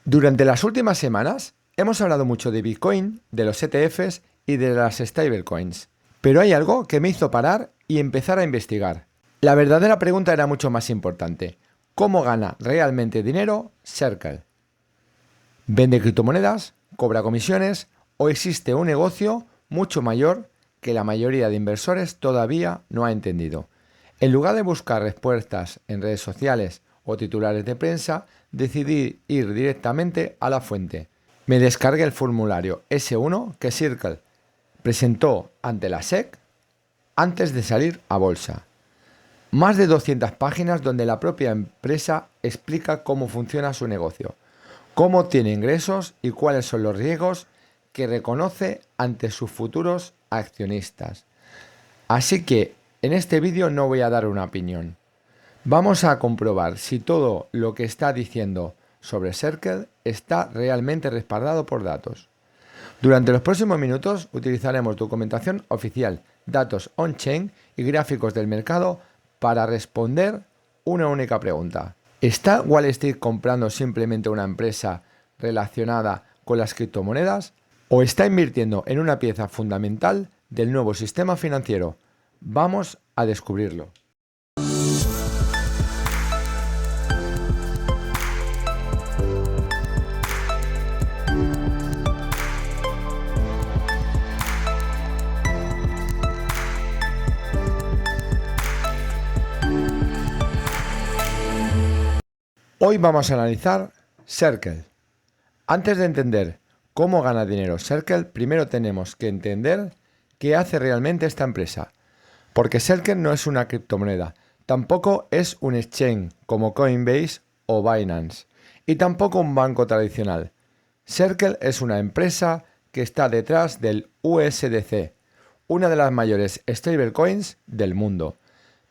Durante las últimas semanas hemos hablado mucho de Bitcoin, de los ETFs y de las stablecoins. Pero hay algo que me hizo parar y empezar a investigar. La verdadera pregunta era mucho más importante. ¿Cómo gana realmente dinero Circle? ¿Vende criptomonedas? ¿Cobra comisiones? ¿O existe un negocio mucho mayor que la mayoría de inversores todavía no ha entendido? En lugar de buscar respuestas en redes sociales o titulares de prensa, decidí ir directamente a la fuente. Me descargué el formulario S1 que Circle presentó ante la SEC antes de salir a bolsa. Más de 200 páginas donde la propia empresa explica cómo funciona su negocio, cómo obtiene ingresos y cuáles son los riesgos que reconoce ante sus futuros accionistas. Así que en este vídeo no voy a dar una opinión. Vamos a comprobar si todo lo que está diciendo sobre Circle está realmente respaldado por datos. Durante los próximos minutos utilizaremos documentación oficial, datos on-chain y gráficos del mercado para responder una única pregunta. ¿Está Wall Street comprando simplemente una empresa relacionada con las criptomonedas o está invirtiendo en una pieza fundamental del nuevo sistema financiero? Vamos a descubrirlo. Hoy vamos a analizar Circle. Antes de entender cómo gana dinero Circle, primero tenemos que entender qué hace realmente esta empresa. Porque Circle no es una criptomoneda, tampoco es un exchange como Coinbase o Binance, y tampoco un banco tradicional. Circle es una empresa que está detrás del USDC, una de las mayores stablecoins del mundo.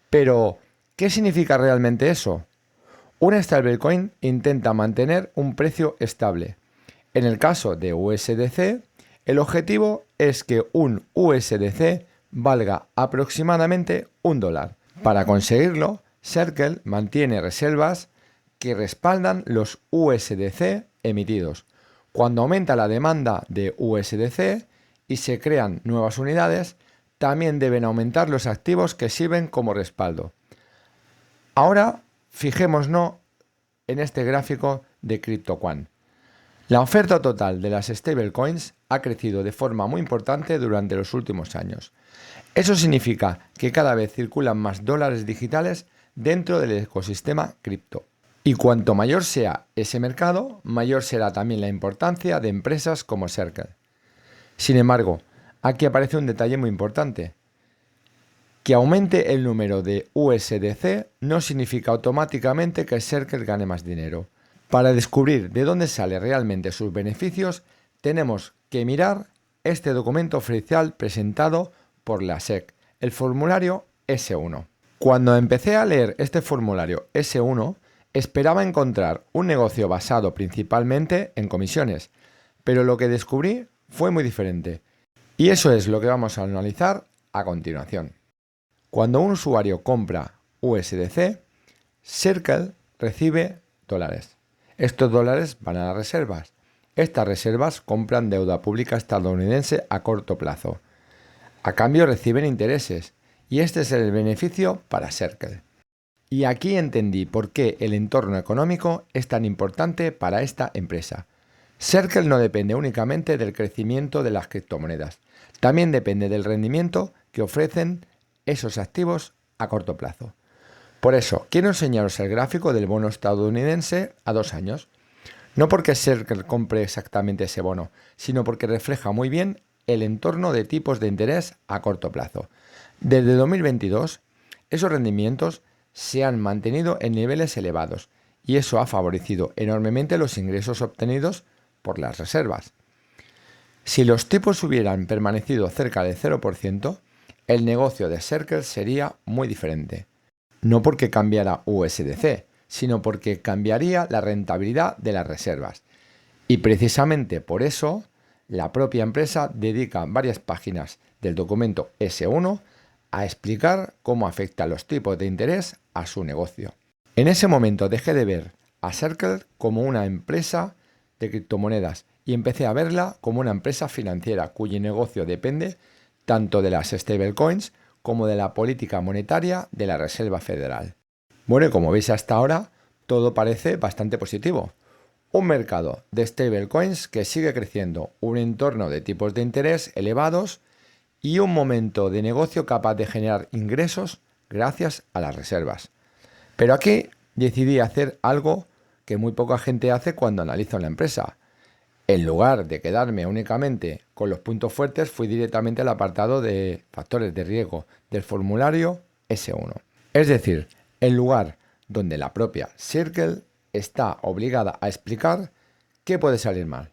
Pero, ¿qué significa realmente eso? Una stablecoin intenta mantener un precio estable. En el caso de USDC, el objetivo es que un USDC valga aproximadamente $1. Para conseguirlo, Circle mantiene reservas que respaldan los USDC emitidos. Cuando aumenta la demanda de USDC y se crean nuevas unidades, también deben aumentar los activos que sirven como respaldo. Ahora, fijémonos en este gráfico de CryptoQuant. La oferta total de las stablecoins ha crecido de forma muy importante durante los últimos años. Eso significa que cada vez circulan más dólares digitales dentro del ecosistema cripto. Y cuanto mayor sea ese mercado, mayor será también la importancia de empresas como Circle. Sin embargo, aquí aparece un detalle muy importante. Que aumente el número de USDC no significa automáticamente que Circle gane más dinero. Para descubrir de dónde salen realmente sus beneficios, tenemos que mirar este documento oficial presentado por la SEC, el formulario S1. Cuando empecé a leer este formulario S1, esperaba encontrar un negocio basado principalmente en comisiones, pero lo que descubrí fue muy diferente. Y eso es lo que vamos a analizar a continuación. Cuando un usuario compra USDC, Circle recibe dólares. Estos dólares van a las reservas. Estas reservas compran deuda pública estadounidense a corto plazo. A cambio reciben intereses y este es el beneficio para Circle. Y aquí entendí por qué el entorno económico es tan importante para esta empresa. Circle no depende únicamente del crecimiento de las criptomonedas, también depende del rendimiento que ofrecen esos activos a corto plazo. Por eso, quiero enseñaros el gráfico del bono estadounidense a 2 años. No porque Circle compre exactamente ese bono, sino porque refleja muy bien el entorno de tipos de interés a corto plazo. Desde 2022, esos rendimientos se han mantenido en niveles elevados y eso ha favorecido enormemente los ingresos obtenidos por las reservas. Si los tipos hubieran permanecido cerca del 0%, el negocio de Circle sería muy diferente. No porque cambiara USDC, sino porque cambiaría la rentabilidad de las reservas. Y precisamente por eso, la propia empresa dedica varias páginas del documento S1 a explicar cómo afectan los tipos de interés a su negocio. En ese momento dejé de ver a Circle como una empresa de criptomonedas y empecé a verla como una empresa financiera cuyo negocio depende tanto de las stablecoins como de la política monetaria de la Reserva Federal. Bueno, y como veis hasta ahora, todo parece bastante positivo. Un mercado de stablecoins que sigue creciendo, un entorno de tipos de interés elevados y un momento de negocio capaz de generar ingresos gracias a las reservas. Pero aquí decidí hacer algo que muy poca gente hace cuando analiza una empresa. En lugar de quedarme únicamente con los puntos fuertes, fui directamente al apartado de factores de riesgo del formulario S1. Es decir, el lugar donde la propia Circle está obligada a explicar qué puede salir mal.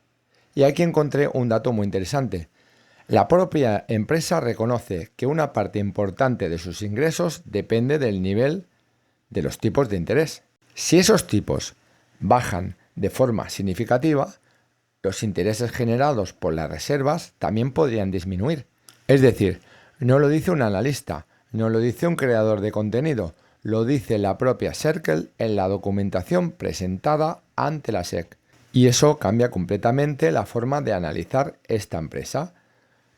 Y aquí encontré un dato muy interesante. La propia empresa reconoce que una parte importante de sus ingresos depende del nivel de los tipos de interés. Si esos tipos bajan de forma significativa, los intereses generados por las reservas también podrían disminuir. Es decir, no lo dice un analista, no lo dice un creador de contenido, lo dice la propia Circle en la documentación presentada ante la SEC. Y eso cambia completamente la forma de analizar esta empresa.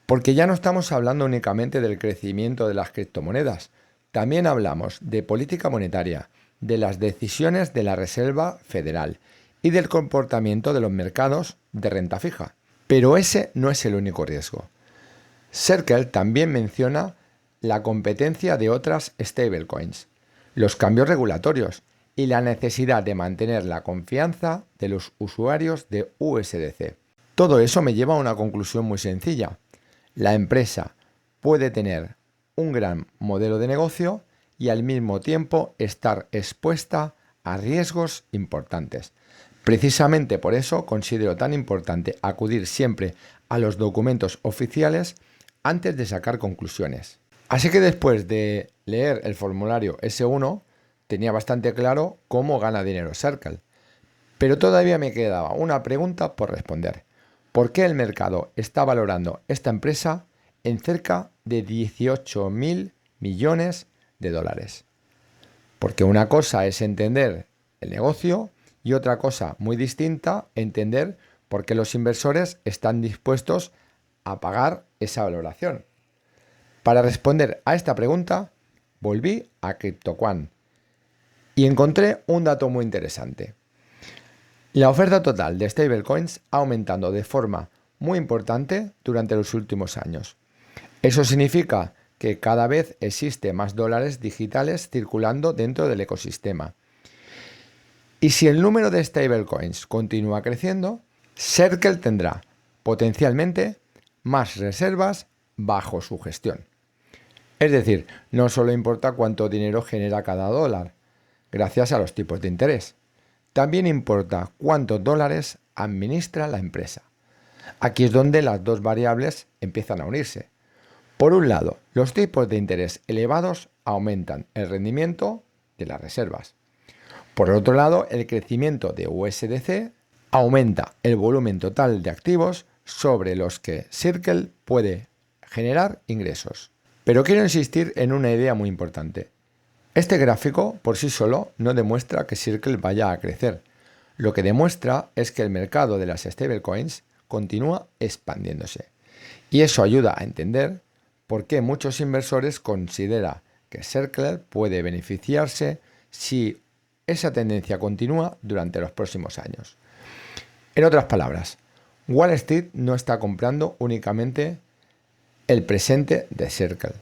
Porque ya no estamos hablando únicamente del crecimiento de las criptomonedas, también hablamos de política monetaria, de las decisiones de la Reserva Federal y del comportamiento de los mercados de renta fija. Pero ese no es el único riesgo. Circle también menciona la competencia de otras stablecoins, los cambios regulatorios y la necesidad de mantener la confianza de los usuarios de USDC. Todo eso me lleva a una conclusión muy sencilla. La empresa puede tener un gran modelo de negocio y al mismo tiempo estar expuesta a riesgos importantes. Precisamente por eso considero tan importante acudir siempre a los documentos oficiales antes de sacar conclusiones. Así que después de leer el formulario S1, tenía bastante claro cómo gana dinero Circle. Pero todavía me quedaba una pregunta por responder. ¿Por qué el mercado está valorando esta empresa en cerca de 18.000 millones de dólares? Porque una cosa es entender el negocio y otra cosa muy distinta, entender por qué los inversores están dispuestos a pagar esa valoración. Para responder a esta pregunta, volví a CryptoQuant y encontré un dato muy interesante. La oferta total de stablecoins ha aumentado de forma muy importante durante los últimos años. Eso significa que cada vez existe más dólares digitales circulando dentro del ecosistema. Y si el número de stablecoins continúa creciendo, Circle tendrá potencialmente más reservas bajo su gestión. Es decir, no solo importa cuánto dinero genera cada dólar, gracias a los tipos de interés. También importa cuántos dólares administra la empresa. Aquí es donde las dos variables empiezan a unirse. Por un lado, los tipos de interés elevados aumentan el rendimiento de las reservas. Por otro lado, el crecimiento de USDC aumenta el volumen total de activos sobre los que Circle puede generar ingresos. Pero quiero insistir en una idea muy importante. Este gráfico por sí solo no demuestra que Circle vaya a crecer. Lo que demuestra es que el mercado de las stablecoins continúa expandiéndose. Y eso ayuda a entender por qué muchos inversores consideran que Circle puede beneficiarse si esa tendencia continúa durante los próximos años. En otras palabras, Wall Street no está comprando únicamente el presente de Circle.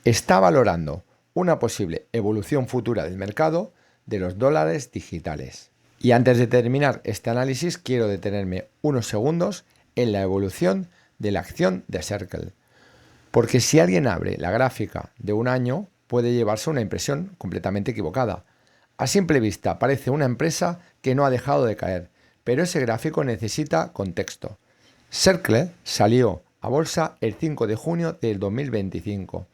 Está valorando una posible evolución futura del mercado de los dólares digitales. Y antes de terminar este análisis, quiero detenerme unos segundos en la evolución de la acción de Circle. Porque si alguien abre la gráfica de un año, puede llevarse una impresión completamente equivocada. A simple vista parece una empresa que no ha dejado de caer, pero ese gráfico necesita contexto. Circle salió a bolsa el 5 de junio del 2025,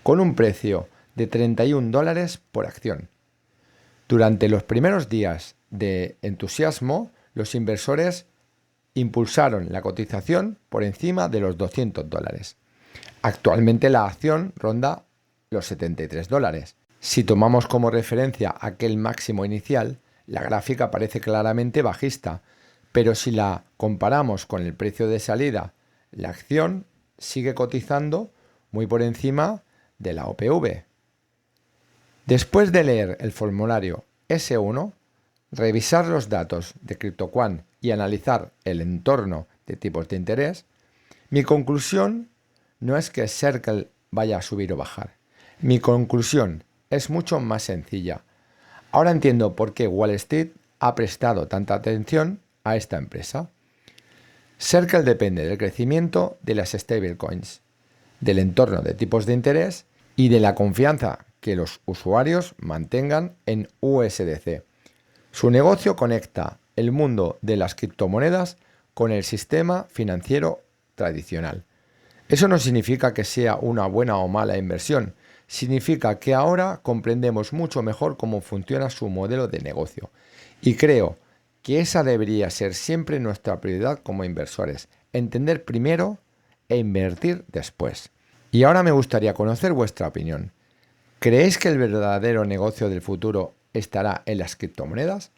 con un precio de 31 dólares por acción. Durante los primeros días de entusiasmo, los inversores impulsaron la cotización por encima de los 200 dólares. Actualmente la acción ronda los 73 dólares. Si tomamos como referencia aquel máximo inicial, la gráfica parece claramente bajista, pero si la comparamos con el precio de salida, la acción sigue cotizando muy por encima de la OPV. Después de leer el formulario S1, revisar los datos de CryptoQuant y analizar el entorno de tipos de interés, mi conclusión no es que Circle vaya a subir o bajar. Mi conclusión es mucho más sencilla. Ahora entiendo por qué Wall Street ha prestado tanta atención a esta empresa. Circle depende del crecimiento de las stablecoins, del entorno de tipos de interés y de la confianza que los usuarios mantengan en USDC. Su negocio conecta el mundo de las criptomonedas con el sistema financiero tradicional. Eso no significa que sea una buena o mala inversión, significa que ahora comprendemos mucho mejor cómo funciona su modelo de negocio. Y creo que esa debería ser siempre nuestra prioridad como inversores, entender primero e invertir después. Y ahora me gustaría conocer vuestra opinión. ¿Creéis que el verdadero negocio del futuro estará en las criptomonedas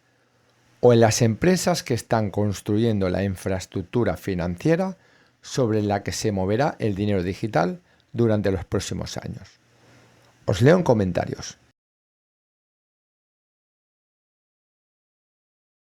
o en las empresas que están construyendo la infraestructura financiera sobre la que se moverá el dinero digital durante los próximos años? Os leo en comentarios.